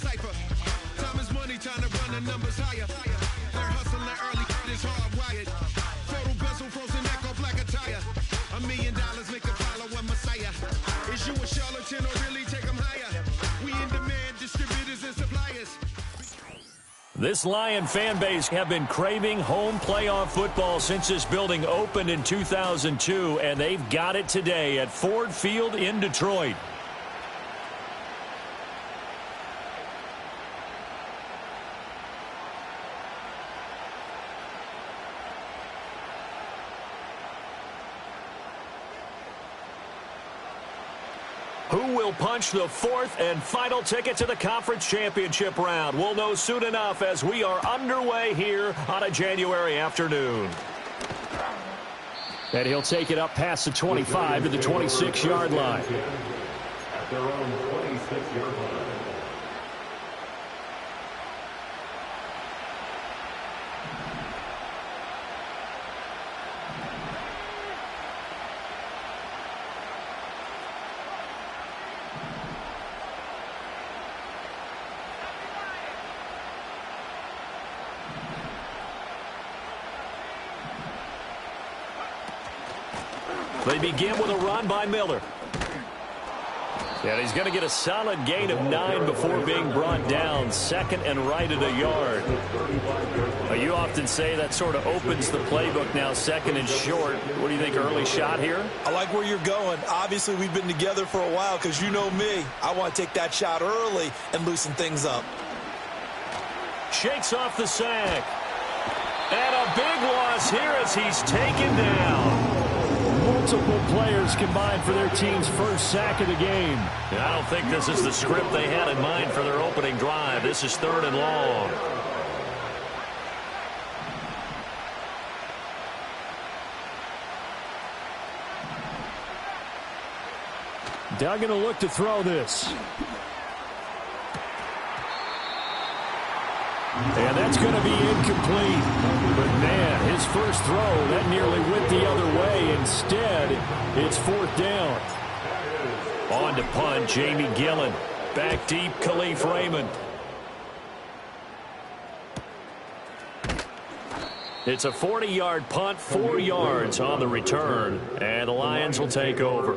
cipher. Time is money, time to run the numbers higher. They're hustling early, it's hardwired. Photo bezel, frozen neck off like a tire. $1 million make a follow a messiah. Is you a charlatan or really take them higher? We in demand, distributors and suppliers. This Lion fan base have been craving home playoff football since this building opened in 2002, and they've got it today at Ford Field in Detroit. Who will punch the fourth and final ticket to the conference championship round? We'll know soon enough as we are underway here on a January afternoon. And he'll take it up past the 25 to the 26-yard line. At their own 26-yard line. They begin with a run by Miller. And he's going to get a solid gain of 9 before being brought down. Second and right at a yard. You often say that sort of opens the playbook now, second and short. What do you think, early shot here? I like where you're going. Obviously, we've been together for a while because you know me. I want to take that shot early and loosen things up. Shakes off the sack. And a big loss here as he's taken down. Multiple players combined for their team's first sack of the game. And I don't think this is the script they had in mind for their opening drive. This is 3rd and long. Doug going to look to throw this. And that's going to be incomplete. But, man, his first throw, that nearly went the other way. Instead, it's 4th down. On to punt, Jamie Gillen. Back deep, Khalif Raymond. It's a 40-yard punt, 4 yards on the return. And the Lions will take over.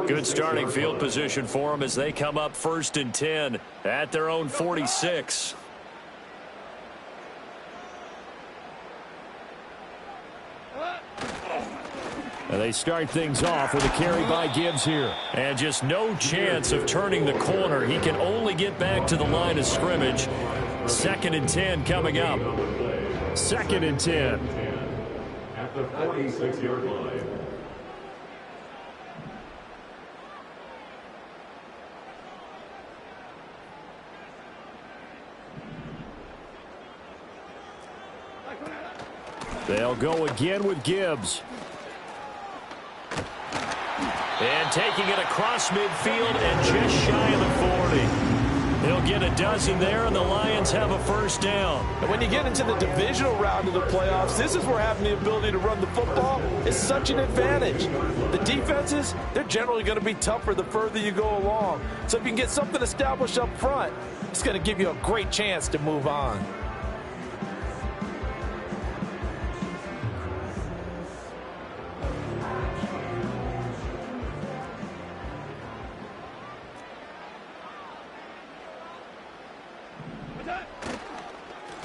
Good starting field position for them as they come up 1st and 10 at their own 46. And they start things off with a carry by Gibbs here. And just no chance of turning the corner. He can only get back to the line of scrimmage. 2nd and 10 coming up. 2nd and 10. At the 46-yard line. They'll go again with Gibbs. And taking it across midfield and just shy of the 40. He'll get a dozen there, and the Lions have a 1st down. And when you get into the divisional round of the playoffs, this is where having the ability to run the football is such an advantage. The defenses, they're generally going to be tougher the further you go along. So if you can get something established up front, it's going to give you a great chance to move on.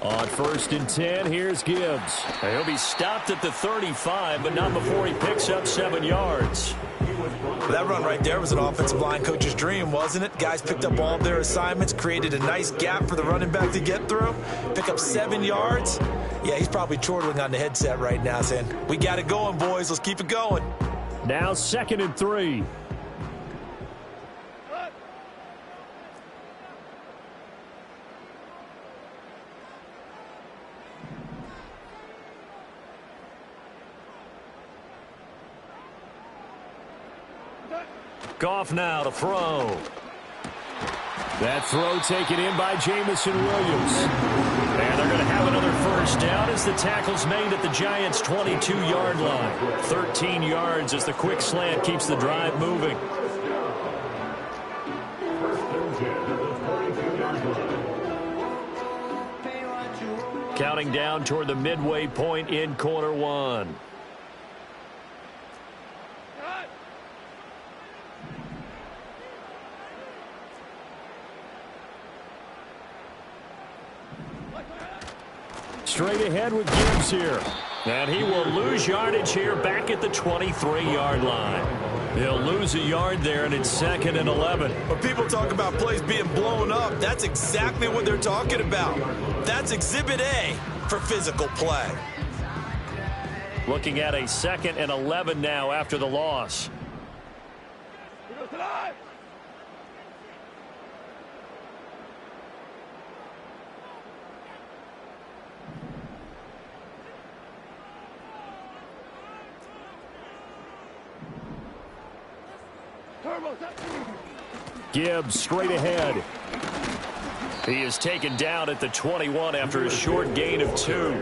On 1st and 10, here's Gibbs. He'll be stopped at the 35, but not before he picks up 7 yards. That run right there was an offensive line coach's dream, wasn't it? Guys picked up all of their assignments, created a nice gap for the running back to get through, pick up 7 yards. Yeah, he's probably chortling on the headset right now saying, we got it going, boys. Let's keep it going. Now 2nd and 3. Goff now to throw. That throw taken in by Jamison Williams. And they're going to have another 1st down as the tackle's made at the Giants' 22-yard line. 13 yards as the quick slant keeps the drive moving. counting down toward the midway point in quarter one. Straight ahead with Gibbs here. And he will lose yardage here back at the 23-yard line. He'll lose a yard there, and it's 2nd and 11. When people talk about plays being blown up, that's exactly what they're talking about. That's Exhibit A for physical play. Looking at a 2nd and 11 now after the loss. Gibbs straight ahead. He is taken down at the 21 after a short gain of 2.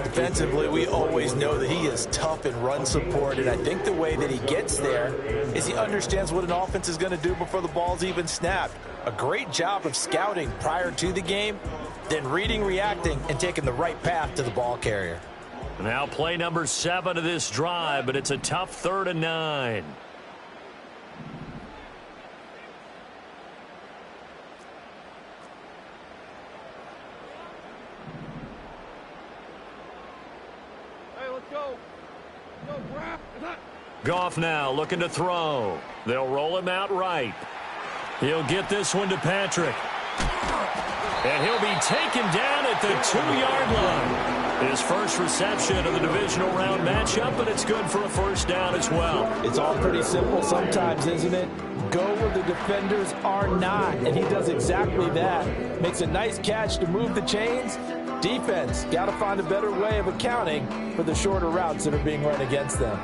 Defensively, we always know that he is tough in run support, and I think the way that he gets there is he understands what an offense is going to do before the ball's even snapped. A great job of scouting prior to the game, then reading, reacting, and taking the right path to the ball carrier. Now play number 7 of this drive, but it's a tough 3rd and 9. Goff now looking to throw. They'll roll him out right. He'll get this one to Patrick. And he'll be taken down at the 2-yard line. His first reception of the divisional round matchup, but it's good for a first down as well. It's all pretty simple sometimes, isn't it? Go where the defenders are not, and he does exactly that. Makes a nice catch to move the chains. Defense got to find a better way of accounting for the shorter routes that are being run against them.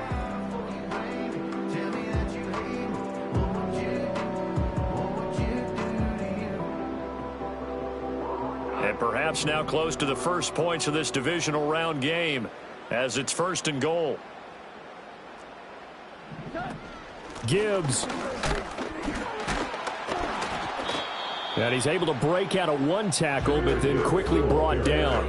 And perhaps now close to the first points of this divisional round game as it's 1st and goal. Gibbs. And he's able to break out of 1 tackle, but then quickly brought down.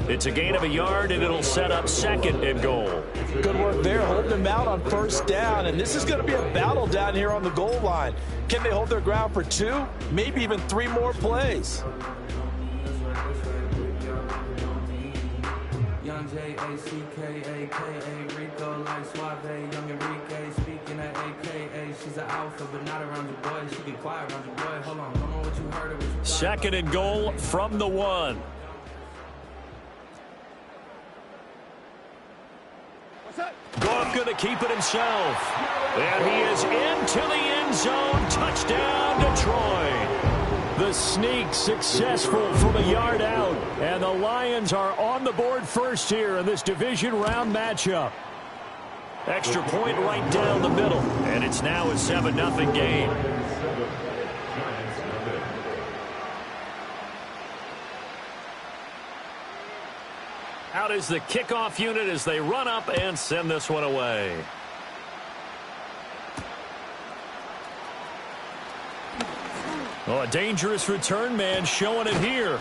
It's a gain of a yard, and it'll set up 2nd and goal. Good work there, holding him out on first down, and this is going to be a battle down here on the goal line. Can they hold their ground for 2, maybe even 3 more plays? Young J-A-C-K-A-K-A, Rico like Suave, Young Enrique, speaking at AKA, she's an alpha, but not around your boy, she get quiet around your boy, hold on, don't know what you heard or what you thought. 2nd and goal from the 1. Goff going to keep it himself. And he is into the end zone. Touchdown, Detroit. The sneak successful from a yard out. And the Lions are on the board first here in this division round matchup. Extra point right down the middle. And it's now a 7-0 game. Out is the kickoff unit as they run up and send this one away. Oh, a dangerous return man showing it here.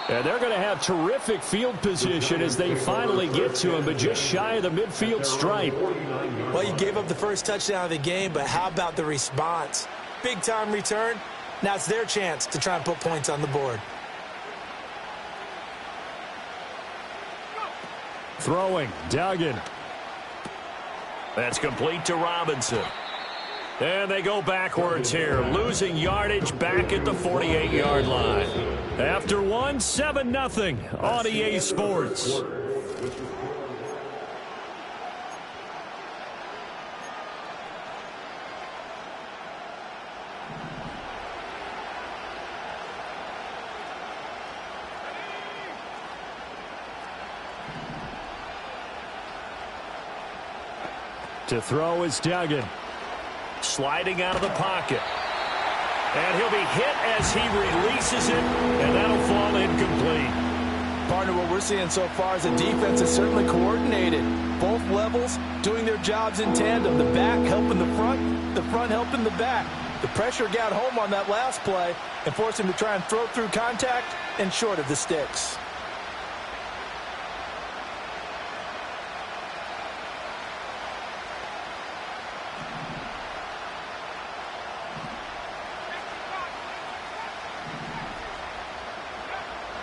And they're going to have terrific field position as they finally get to him, but just shy of the midfield stripe. Well, you gave up the first touchdown of the game, but how about the response? Big-time return. Now it's their chance to try and put points on the board. Throwing, Duggan. That's complete to Robinson. And they go backwards here, losing yardage back at the 48-yard line. After one, 7-0 on EA Sports. To throw is Duggan. Sliding out of the pocket. And he'll be hit as he releases it, and that'll fall incomplete. Partner, what we're seeing so far is the defense is certainly coordinated. Both levels doing their jobs in tandem. The back helping the front helping the back. The pressure got home on that last play and forced him to try and throw through contact and short of the sticks.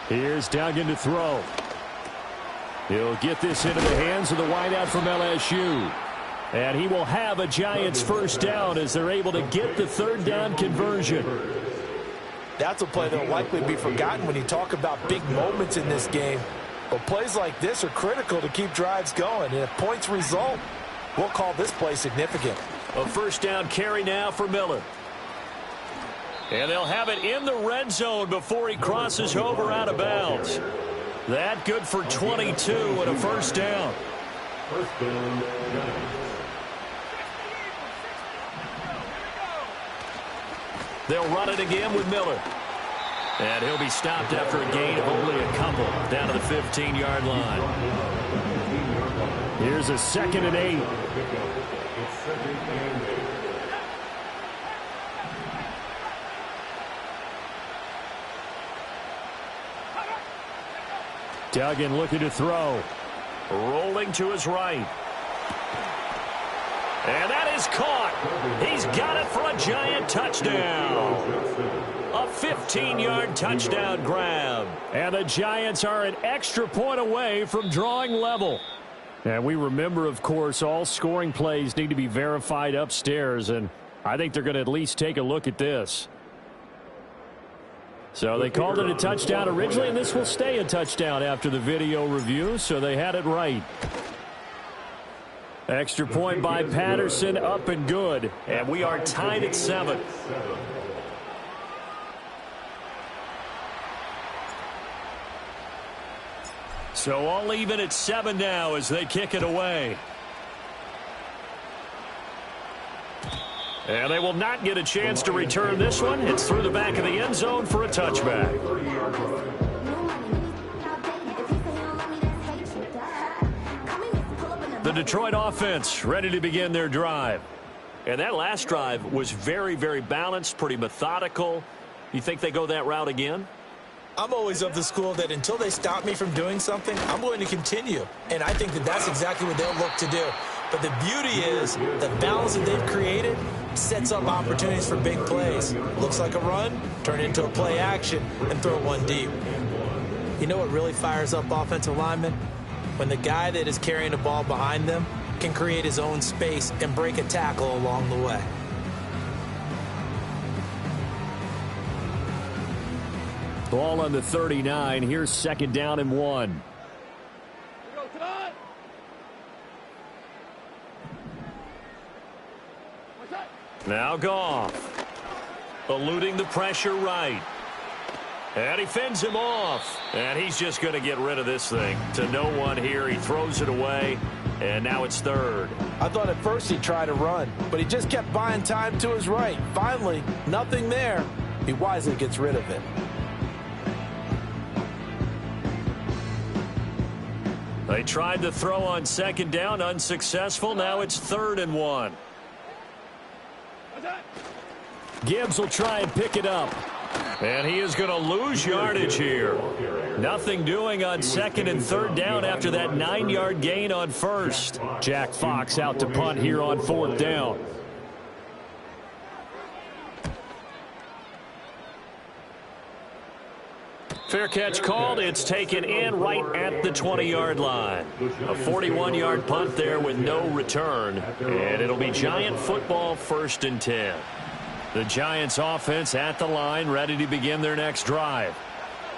Here's Duggan to throw. He'll get this into the hands of the wideout from LSU. And he will have a Giants first down as they're able to get the third down conversion. That's a play that will likely be forgotten when you talk about big moments in this game. But plays like this are critical to keep drives going. And if points result, we'll call this play significant. A first down carry now for Miller. And they'll have it in the red zone before he crosses over out of bounds. That good for 22 and a first down. First down, Giants. They'll run it again with Miller. And he'll be stopped after a gain of only a couple down to the 15-yard line. Here's a 2nd and 8. It's 2nd and 8. Duggan looking to throw. Rolling to his right. And that is caught. He's got it for a Giant touchdown. A 15-yard touchdown grab. And the Giants are an extra point away from drawing level. And we remember, of course, all scoring plays need to be verified upstairs. And I think they're going to at least take a look at this. So they called it a touchdown originally, and this will stay a touchdown after the video review, so they had it right. Extra point by Patterson, up and good. And we are tied at 7. So all even at 7 now as they kick it away. And they will not get a chance to return this one. It's through the back of the end zone for a touchback. The Detroit offense ready to begin their drive. And that last drive was very, very balanced, pretty methodical. You think they go that route again? I'm always of the school that until they stop me from doing something, I'm going to continue. And I think that that's exactly what they'll look to do. But the beauty is the balance that they've created sets up opportunities for big plays. Looks like a run, turn into a play action, and throw one deep. You know what really fires up offensive linemen? When the guy that is carrying the ball behind them can create his own space and break a tackle along the way. Ball on the 39. Here's 2nd down and 1. Now Goff. Eluding the pressure right. And he fends him off. And he's just going to get rid of this thing. To no one here. He throws it away. And now it's 3rd. I thought at first he'd try to run, but he just kept buying time to his right. Finally, nothing there. He wisely gets rid of it. They tried to throw on 2nd down, unsuccessful. Now it's 3rd and 1. Gibbs will try and pick it up. And he is going to lose yardage here. Nothing doing on 2nd and 3rd down after that 9-yard gain on 1st. Jack Fox out to punt here on 4th down. Fair catch called. It's taken in right at the 20-yard line. A 41-yard punt there with no return. And it'll be Giant football 1st and 10. The Giants offense at the line, ready to begin their next drive.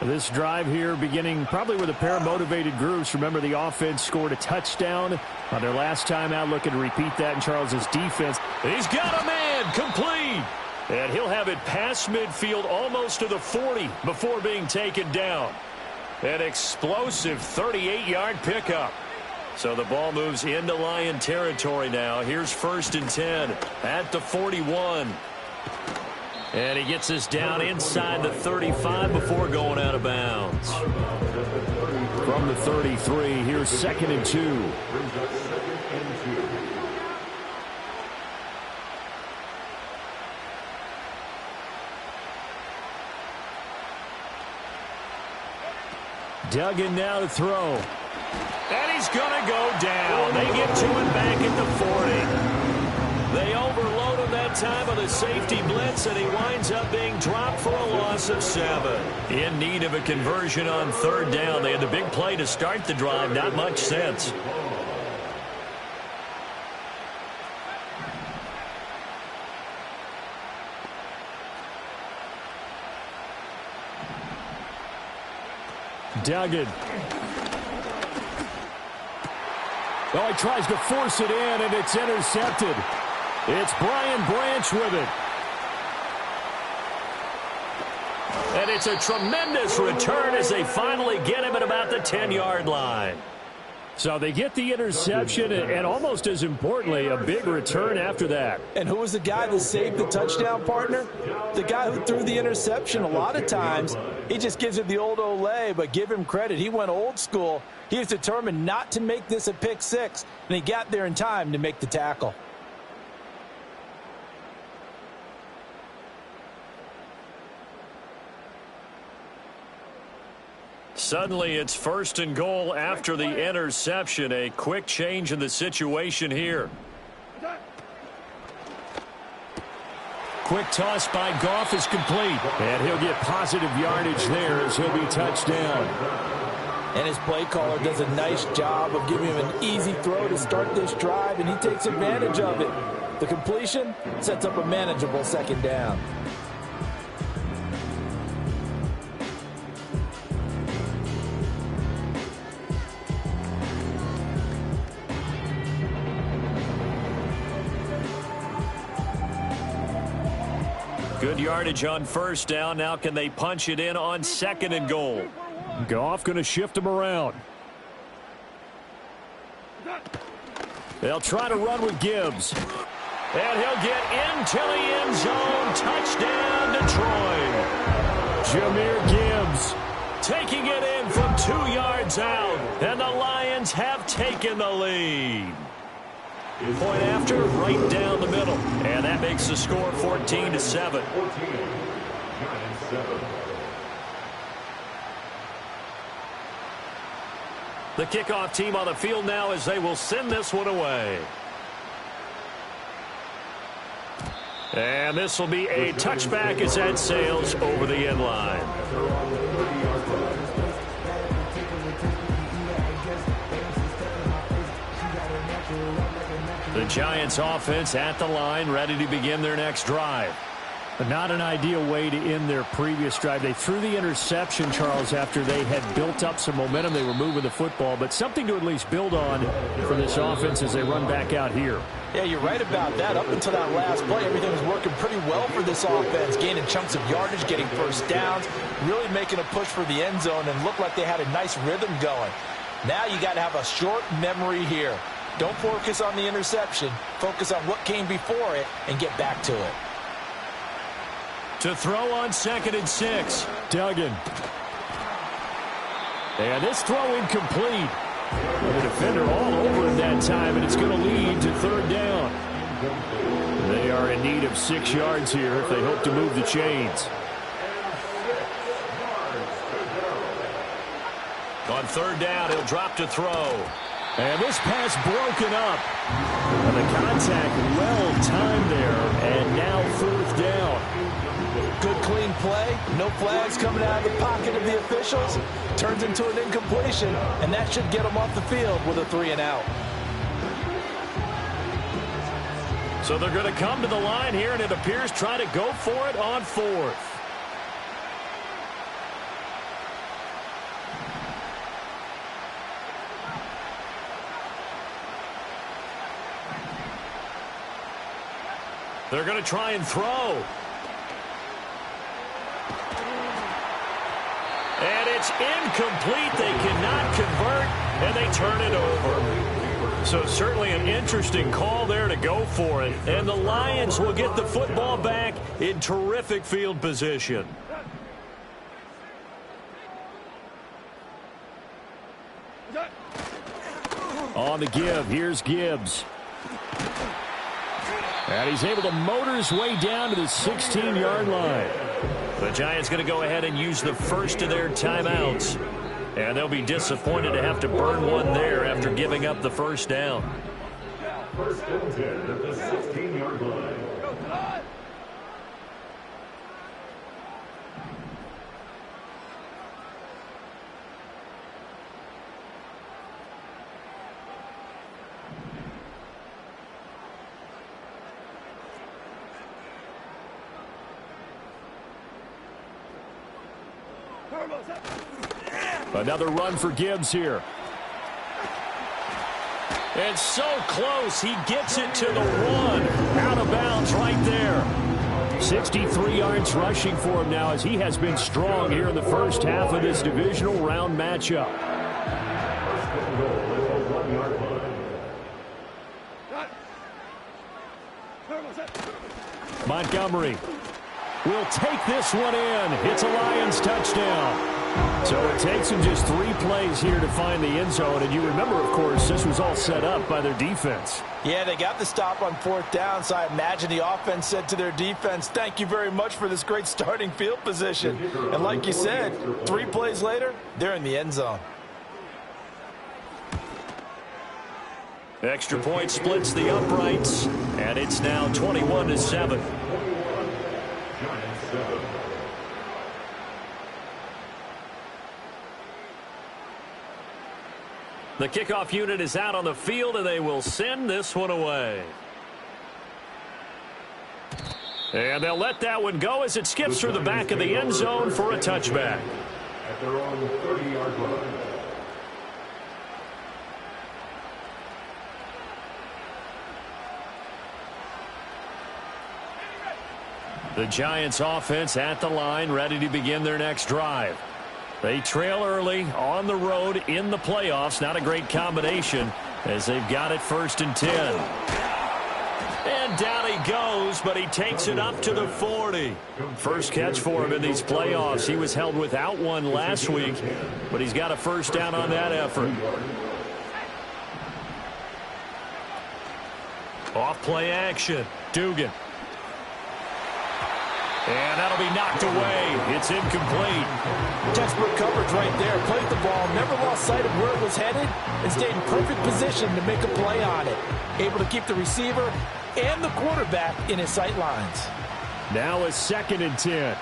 This drive here beginning probably with a pair of motivated groups. Remember, the offense scored a touchdown on their last time out, looking to repeat that in Charles's defense. He's got a man, complete. And he'll have it past midfield almost to the 40 before being taken down. An explosive 38-yard pickup. So the ball moves into Lion territory now. Here's 1st and 10 at the 41. And he gets this down inside the 35 before going out of bounds. From the 33, here's 2nd and 2. Duggan now to throw. And he's going to go down. They get to him back at the 40. They overload him. That that time of the safety blitz, and he winds up being dropped for a loss of 7. In need of a conversion on third down. They had the big play to start the drive. Not much sense. Duggan. Oh, he tries to force it in, and it's intercepted. It's Brian Branch with it. And it's a tremendous return as they finally get him at about the 10-yard line. So they get the interception, and almost as importantly, a big return after that. And who was the guy that saved the touchdown, partner? The guy who threw the interception. A lot of times, he just gives it the old Olay, but give him credit. He went old school. He was determined not to make this a pick six, and he got there in time to make the tackle. Suddenly, it's 1st and goal after the interception. A quick change in the situation here. Quick toss by Goff is complete. And he'll get positive yardage there as he'll be touched down. And his play caller does a nice job of giving him an easy throw to start this drive, and he takes advantage of it. The completion sets up a manageable 2nd down. Good yardage on 1st down. Now can they punch it in on 2nd and goal? Goff going to shift him around. They'll try to run with Gibbs. And he'll get into the end zone. Touchdown, Detroit. Jahmyr Gibbs taking it in from 2 yards out. And the Lions have taken the lead. Point after, right down the middle. And that makes the score 14-7. The kickoff team on the field now as they will send this one away. And this will be a touchback as that sails over the end line. The Giants offense at the line, ready to begin their next drive. But not an ideal way to end their previous drive. They threw the interception, Charles, after they had built up some momentum. They were moving the football, but something to at least build on for this offense as they run back out here. Yeah, you're right about that. Up until that last play, everything was working pretty well for this offense, gaining chunks of yardage, getting first downs, really making a push for the end zone, and looked like they had a nice rhythm going. Now you got to have a short memory here. Don't focus on the interception. Focus on what came before it and get back to it. To throw on 2nd and 6. Duggan. And this throw incomplete. The defender all over it that time, and it's going to lead to 3rd down. They are in need of 6 yards here if they hope to move the chains. On 3rd down, he'll drop to throw. And this pass broken up. And the contact well timed there, and now 4th down. Good clean play. No flags coming out of the pocket of the officials. Turns into an incompletion, and that should get them off the field with a 3-and-out. So they're going to come to the line here, and it appears try to go for it on 4th. They're going to try and throw. And it's incomplete. They cannot convert, and they turn it over. So certainly an interesting call there to go for it. And the Lions will get the football back in terrific field position. On the give, here's Gibbs. And he's able to motor his way down to the 16-yard line. The Giants going to go ahead and use the first of their timeouts. And they'll be disappointed to have to burn one there after giving up the 1st down. 1st and 10 at the 16-yard line. Another run for Gibbs here. And so close, he gets it to the 1. Out of bounds right there. 63 yards rushing for him now as he has been strong here in the first half of this divisional round matchup. Montgomery will take this one in. It's a Lions touchdown. So it takes them just 3 plays here to find the end zone. And you remember, of course, this was all set up by their defense. Yeah, they got the stop on 4th down, so I imagine the offense said to their defense, thank you very much for this great starting field position. And like you said, 3 plays later, they're in the end zone. Extra point splits the uprights, and it's now 21-7. The kickoff unit is out on the field, and they will send this one away. And they'll let that one go as it skips through the back of the end zone for a touchback. At their own 30-yard line. The Giants offense at the line, ready to begin their next drive. They trail early on the road in the playoffs. Not a great combination as they've got it 1st and 10. And down he goes, but he takes it up to the 40. First catch for him in these playoffs. He was held without one last week, but he's got a 1st down on that effort. Off play action. Dugan. And that'll be knocked away. It's incomplete. Textbook coverage right there. Played the ball, never lost sight of where it was headed, and stayed in perfect position to make a play on it. Able to keep the receiver and the quarterback in his sight lines. Now a 2nd and 10.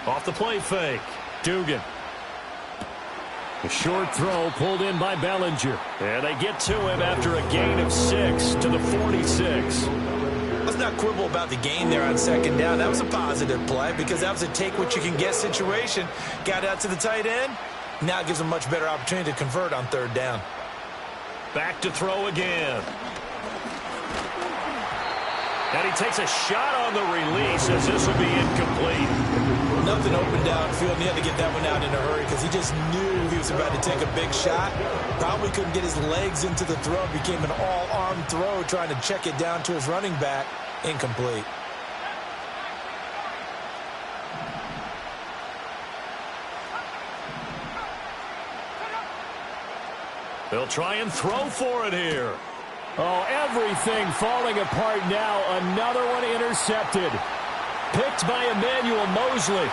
Off the play fake. Dugan. A short throw pulled in by Bellinger. And they get to him after a gain of 6 to the 46. Let's not quibble about the gain there on 2nd down. That was a positive play because that was a take-what-you-can-get situation. Got out to the tight end. Now it gives them a much better opportunity to convert on 3rd down. Back to throw again. And he takes a shot on the release as this will be incomplete. Nothing open downfield, and he had to get that one out in a hurry because he just knew he was about to take a big shot. Probably couldn't get his legs into the throw. Became an all-arm throw trying to check it down to his running back. Incomplete. They'll try and throw for it here. Oh, everything falling apart now. Another one intercepted. Picked by Emmanuel Mosley.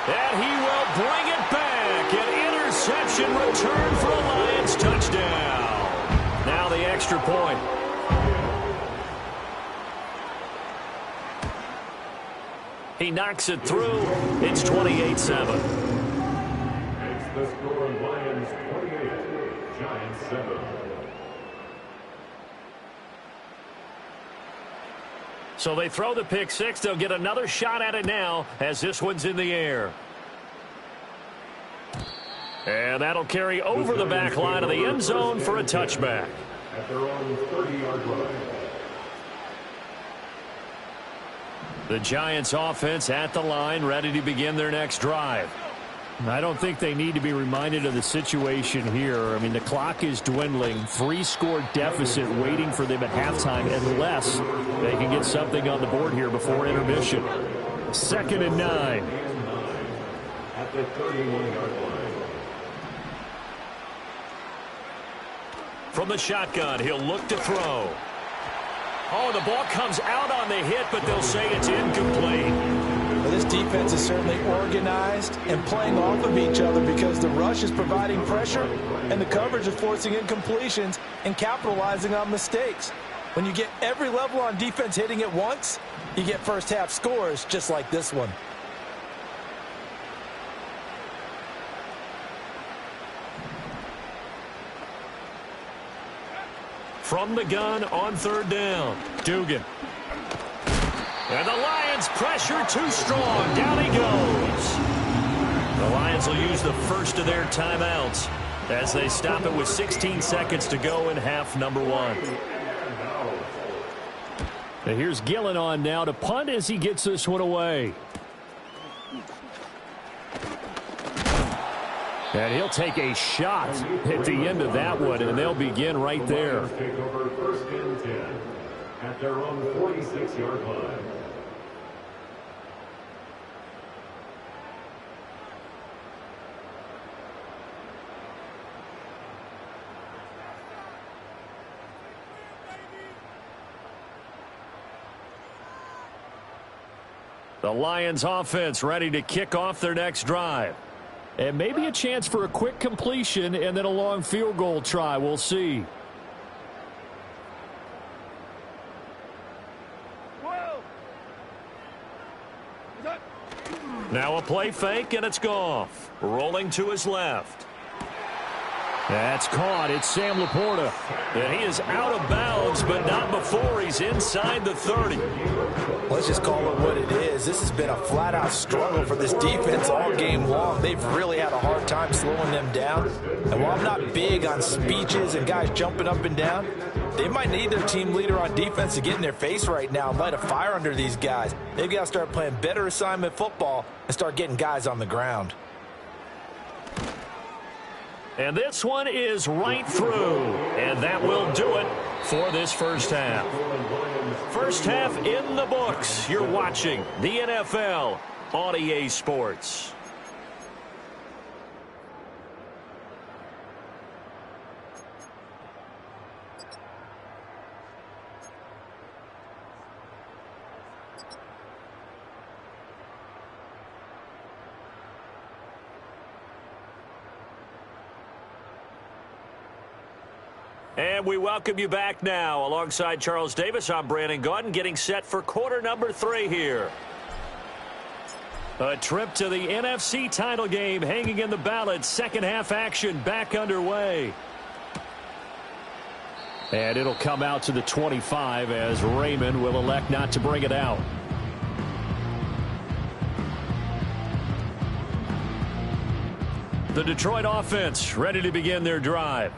And he will bring it back. An interception return for a Lions touchdown. Now the extra point. He knocks it through. It's 28-7. It's the score, Lions 28, Giants 7. So they throw the pick 6. They'll get another shot at it now as this one's in the air. And that'll carry over the back line of the end zone for a touchback. At their own 30-yard line. The Giants offense at the line, ready to begin their next drive. I don't think they need to be reminded of the situation here. I mean, the clock is dwindling. 3-score deficit waiting for them at halftime unless they can get something on the board here before intermission. 2nd and 9. At the 31-yard line. From the shotgun, he'll look to throw. Oh, the ball comes out on the hit, but they'll say it's incomplete. Well, this defense is certainly organized and playing off of each other because the rush is providing pressure and the coverage is forcing incompletions and capitalizing on mistakes. When you get every level on defense hitting at once, you get first-half scores just like this one. From the gun on 3rd down, Dugan. And the Lions pressure too strong. Down he goes. The Lions will use the first of their timeouts as they stop it with 16 seconds to go in half number 1. And here's Gillen on now to punt as he gets this one away. And he'll take a shot at the end of that one, and they'll begin right there. Take over first and 10 at their own 46-yard line. The Lions offense ready to kick off their next drive. And maybe a chance for a quick completion and then a long field goal try. We'll see. Now a play fake, and it's Goff. Rolling to his left. That's caught. It's Sam Laporta. And he is out of bounds, but not before he's inside the 30. Let's just call it what it is. This has been a flat-out struggle for this defense all game long. They've really had a hard time slowing them down. And while I'm not big on speeches and guys jumping up and down, they might need their team leader on defense to get in their face right now and light a fire under these guys. They've got to start playing better assignment football and start getting guys on the ground. And this one is right through. And that will do it for this first half. First half in the books. You're watching the NFL on EA Sports. And we welcome you back now. Alongside Charles Davis, I'm Brandon Gaudin, getting set for quarter number 3 here. A trip to the NFC title game hanging in the balance. Second half action back underway. And it'll come out to the 25 as Raymond will elect not to bring it out. The Detroit offense ready to begin their drive.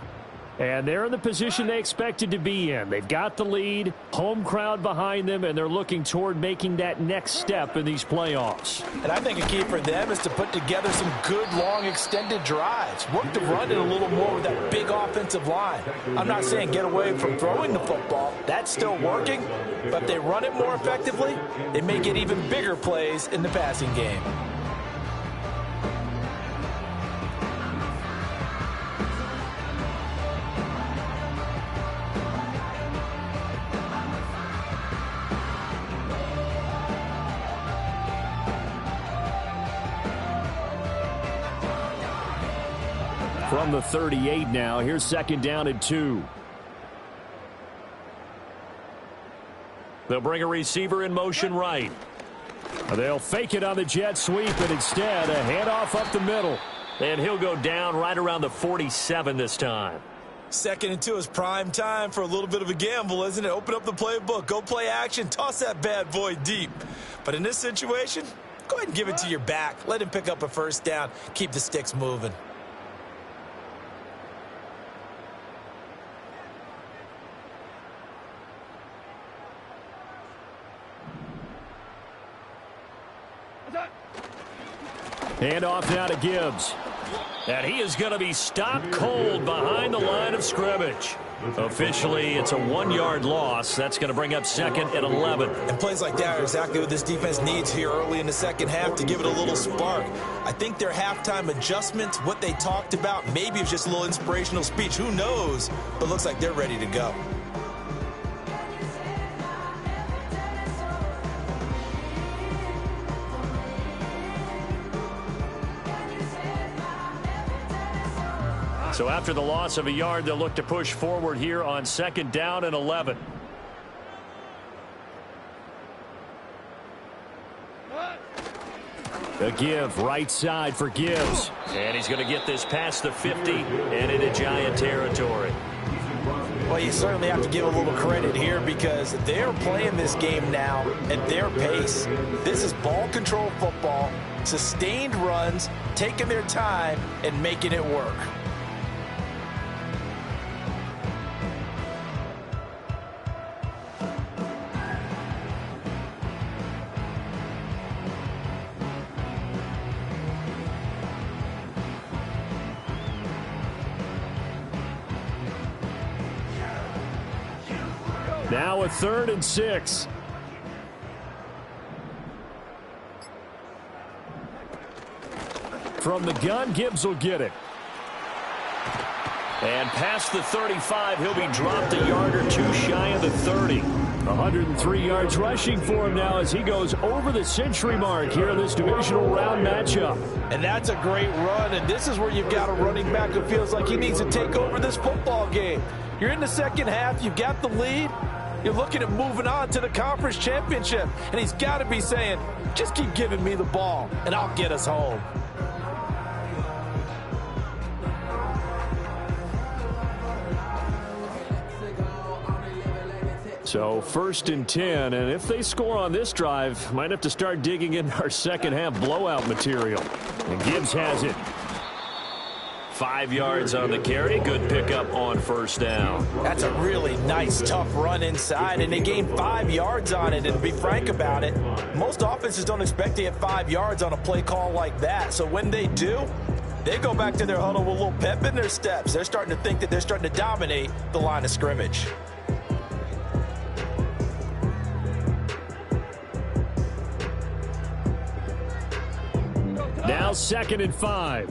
And they're in the position they expected to be in. They've got the lead, home crowd behind them, and they're looking toward making that next step in these playoffs. And I think a key for them is to put together some good, long, extended drives. Work the run in a little more with that big offensive line. I'm not saying get away from throwing the football. That's still working. But if they run it more effectively, they may get even bigger plays in the passing game. From the 38 now, here's second down and 2. They'll bring a receiver in motion right. They'll fake it on the jet sweep, and instead a handoff up the middle. And he'll go down right around the 47 this time. Second and 2 is prime time for a little bit of a gamble, isn't it? Open up the playbook, go play action, toss that bad boy deep. But in this situation, go ahead and give it to your back. Let him pick up a first down. Keep the sticks moving. Hand off now to Gibbs. And he is going to be stopped cold behind the line of scrimmage. Officially, it's a 1-yard loss. That's going to bring up second and 11. And plays like that are exactly what this defense needs here early in the second half to give it a little spark. I think their halftime adjustments, what they talked about, maybe it was just a little inspirational speech. Who knows? But looks like they're ready to go. So after the loss of a yard, they'll look to push forward here on second down and 11. A give right side for Gibbs. And he's going to get this past the 50 and into Giant territory. Well, you certainly have to give a little credit here because they're playing this game now at their pace. This is ball control football, sustained runs, taking their time and making it work. Now a 3rd and 6. From the gun, Gibbs will get it. And past the 35, he'll be dropped a yard or two shy of the 30. 103 yards rushing for him now as he goes over the century mark here in this divisional round matchup. And that's a great run, and this is where you've got a running back who feels like he needs to take over this football game. You're in the second half, you've got the lead, you're looking at moving on to the conference championship, and he's got to be saying, just keep giving me the ball, and I'll get us home. So 1st and 10, and if they score on this drive, might have to start digging in our second half blowout material. And Gibbs has it. 5 yards on the carry. Good pickup on 1st down. That's a really nice, tough run inside, and they gained 5 yards on it. And to be frank about it, most offenses don't expect to get 5 yards on a play call like that. So when they do, they go back to their huddle with a little pep in their steps. They're starting to think that they're starting to dominate the line of scrimmage. Now 2nd and 5.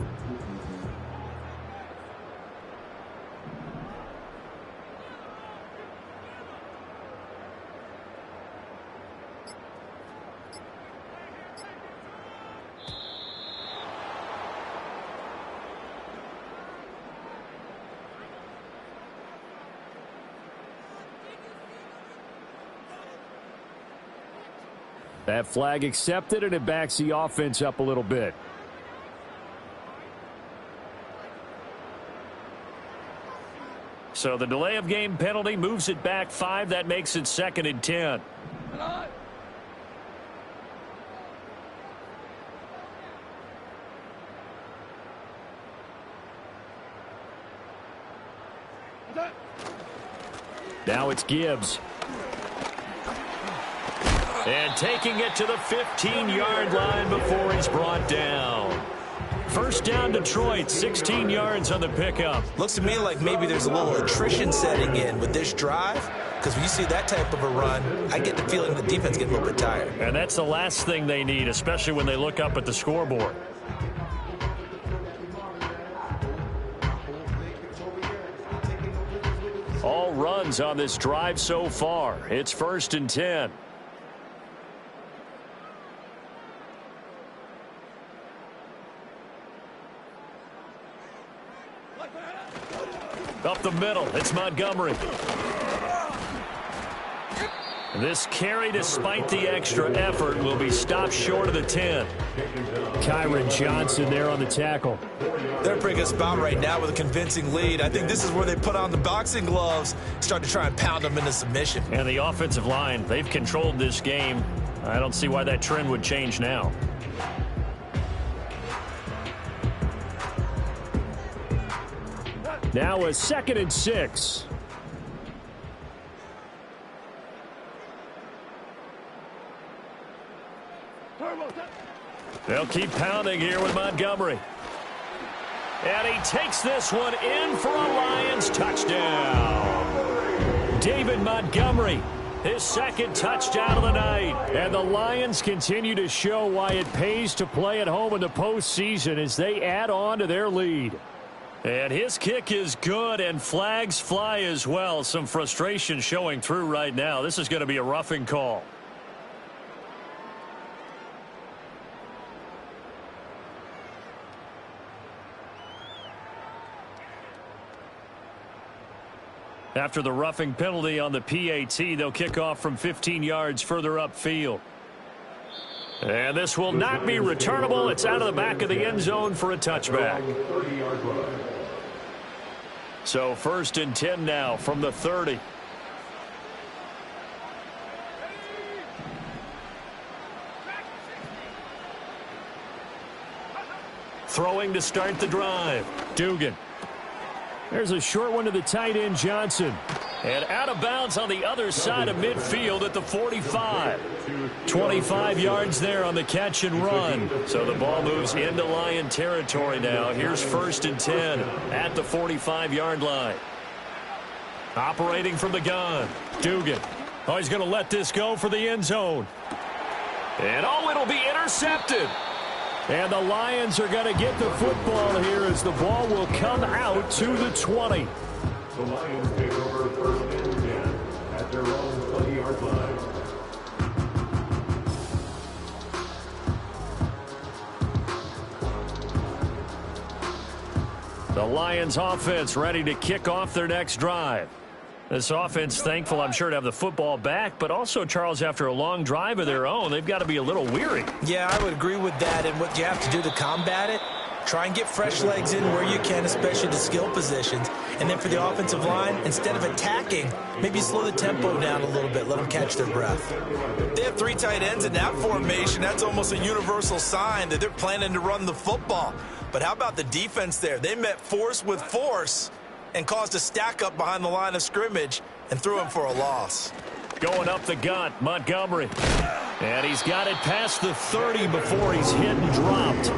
That flag accepted, and it backs the offense up a little bit. So the delay of game penalty moves it back 5. That makes it 2nd and 10. Now it's Gibbs. And taking it to the 15-yard line before he's brought down. 1st down Detroit, 16 yards on the pickup. Looks to me like maybe there's a little attrition setting in with this drive, because when you see that type of a run, I get the feeling the defense getting a little bit tired. And that's the last thing they need, especially when they look up at the scoreboard. All runs on this drive so far. It's 1st and 10. Up the middle, it's Montgomery. This carry, despite the extra effort, will be stopped short of the 10. Kyron Johnson there on the tackle. They're in pretty good spot right now with a convincing lead. I think this is where they put on the boxing gloves, start to try and pound them into submission. And the offensive line, they've controlled this game. I don't see why that trend would change now. Now a 2nd and 6. They'll keep pounding here with Montgomery. And he takes this one in for a Lions touchdown. David Montgomery, his 2nd touchdown of the night. And the Lions continue to show why it pays to play at home in the postseason as they add on to their lead. And his kick is good, and flags fly as well. Some frustration showing through right now. This is going to be a roughing call. After the roughing penalty on the PAT, they'll kick off from 15 yards further upfield. And this will not be returnable. It's out of the back of the end zone for a touchback. So 1st and 10 now from the 30. Throwing to start the drive. Dugan. There's a short one to the tight end, Johnson. And out of bounds on the other side of midfield at the 45. 25 yards there on the catch and run. So the ball moves into Lion territory now. Here's 1st and 10 at the 45-yard line. Operating from the gun. Dugan. Oh, he's going to let this go for the end zone. And it'll be intercepted. And the Lions are going to get the football here as the ball will come out to the 20. The Lions take over 1st and 10 at their own 20-yard line. The Lions offense ready to kick off their next drive. This offense thankful, I'm sure, to have the football back, but also, Charles, after a long drive of their own, they've got to be a little weary. Yeah, I would agree with that. And what you have to do to combat it, try and get fresh legs in where you can, especially the skill positions. And then for the offensive line, instead of attacking, maybe slow the tempo down a little bit, let them catch their breath. They have 3 tight ends in that formation. That's almost a universal sign that they're planning to run the football. But how about the defense there? They met force with force and caused a stack up behind the line of scrimmage and threw him for a loss. Going up the gut, Montgomery. And he's got it past the 30 before he's hit and dropped.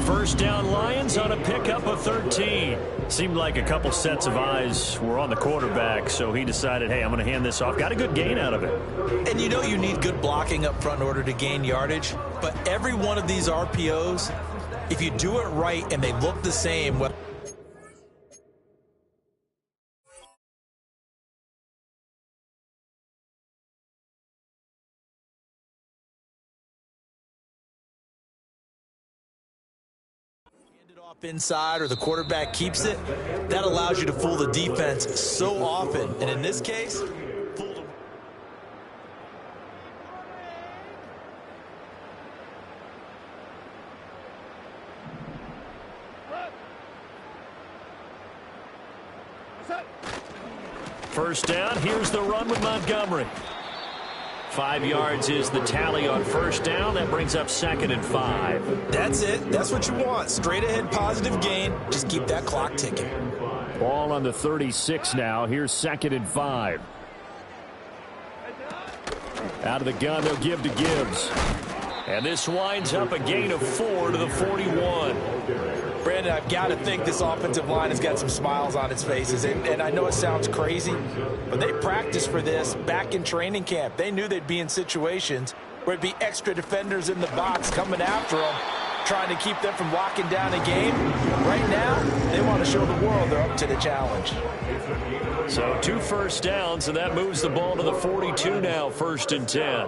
1st down Lions on a pickup of 13. Seemed like a couple sets of eyes were on the quarterback, so he decided, hey, I'm going to hand this off. Got a good gain out of it. And you need good blocking up front in order to gain yardage. But every one of these RPOs, if you do it right and they look the same, well, off inside or the quarterback keeps it, that allows you to fool the defense so often. And in this case, fooled them. First down, here's the run with Montgomery. 5 yards is the tally on 1st down. That brings up 2nd and 5. That's it. That's what you want. Straight ahead positive gain. Just keep that clock ticking. Ball on the 36 now. Here's 2nd and 5. Out of the gun, they'll give to Gibbs. And this winds up a gain of 4 to the 41. Brandon, I've got to think this offensive line has got some smiles on its faces. And I know it sounds crazy, but they practiced for this back in training camp. They knew they'd be in situations where it'd be extra defenders in the box coming after them, trying to keep them from locking down a game. Right now, they want to show the world they're up to the challenge. So 2 first downs, and that moves the ball to the 42 now, 1st and 10.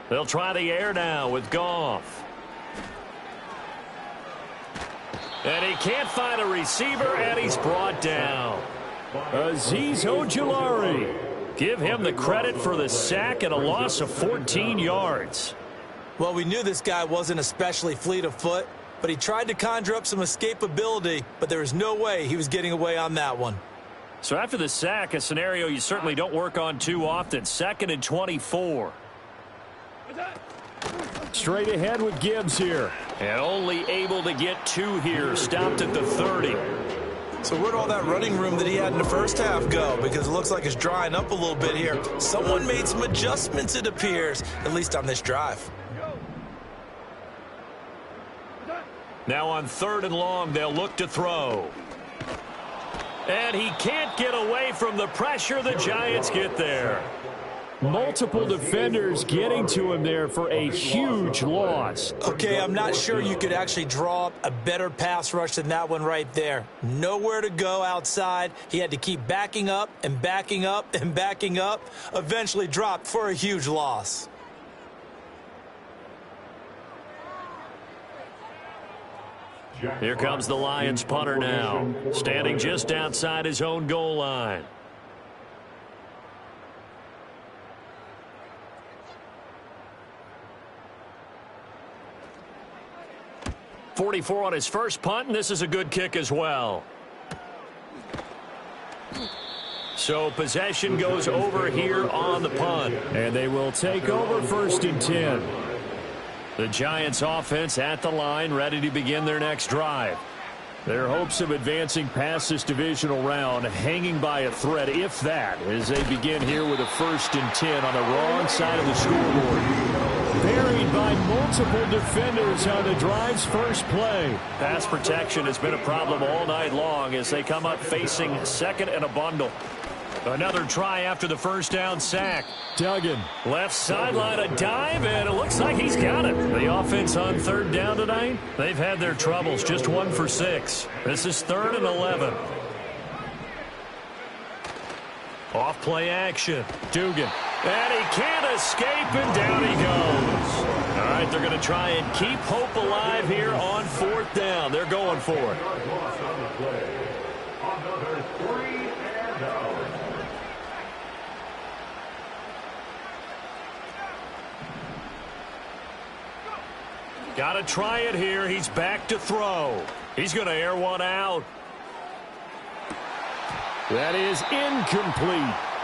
They'll try the air now with Goff. And he can't find a receiver, and he's brought down. Azeez Ojulari. Give him the credit for the sack and a loss of 14 yards. Well, we knew this guy wasn't especially fleet of foot, but he tried to conjure up some escapability, but there was no way he was getting away on that one. So after the sack, a scenario you certainly don't work on too often. 2nd and 24. Straight ahead with Gibbs here. And only able to get 2 here. Stopped at the 30. So where'd all that running room that he had in the first half go? Because it looks like it's drying up a little bit here. Someone made some adjustments, it appears, at least on this drive. Now on 3rd and long, they'll look to throw. And he can't get away from the pressure. The Giants get there. Multiple defenders getting to him there for a huge loss. Okay, I'm not sure you could actually draw up a better pass rush than that one right there. Nowhere to go outside. He had to keep backing up and backing up and backing up. Eventually dropped for a huge loss. Here comes the Lions punter now, standing just outside his own goal line. .44 on his first punt, and this is a good kick as well. So possession goes over here on the punt. And they will take over 1st and 10. The Giants offense at the line, ready to begin their next drive. Their hopes of advancing past this divisional round hanging by a thread, if that, as they begin here with a 1st and 10 on the wrong side of the scoreboard. Buried by multiple defenders on the drive's first play. Pass protection has been a problem all night long as they come up facing 2nd and a bundle. Another try after the first down sack. Duggan. Left sideline, a dive, and it looks like he's got it. The offense on 3rd down tonight, they've had their troubles, just 1 for 6. This is 3rd and 11. Off play action. Dugan. And he can't escape, and down he goes. All right, they're going to try and keep hope alive here on 4th down. They're going for it. Got to try it here. He's back to throw. He's going to air one out. That is incomplete.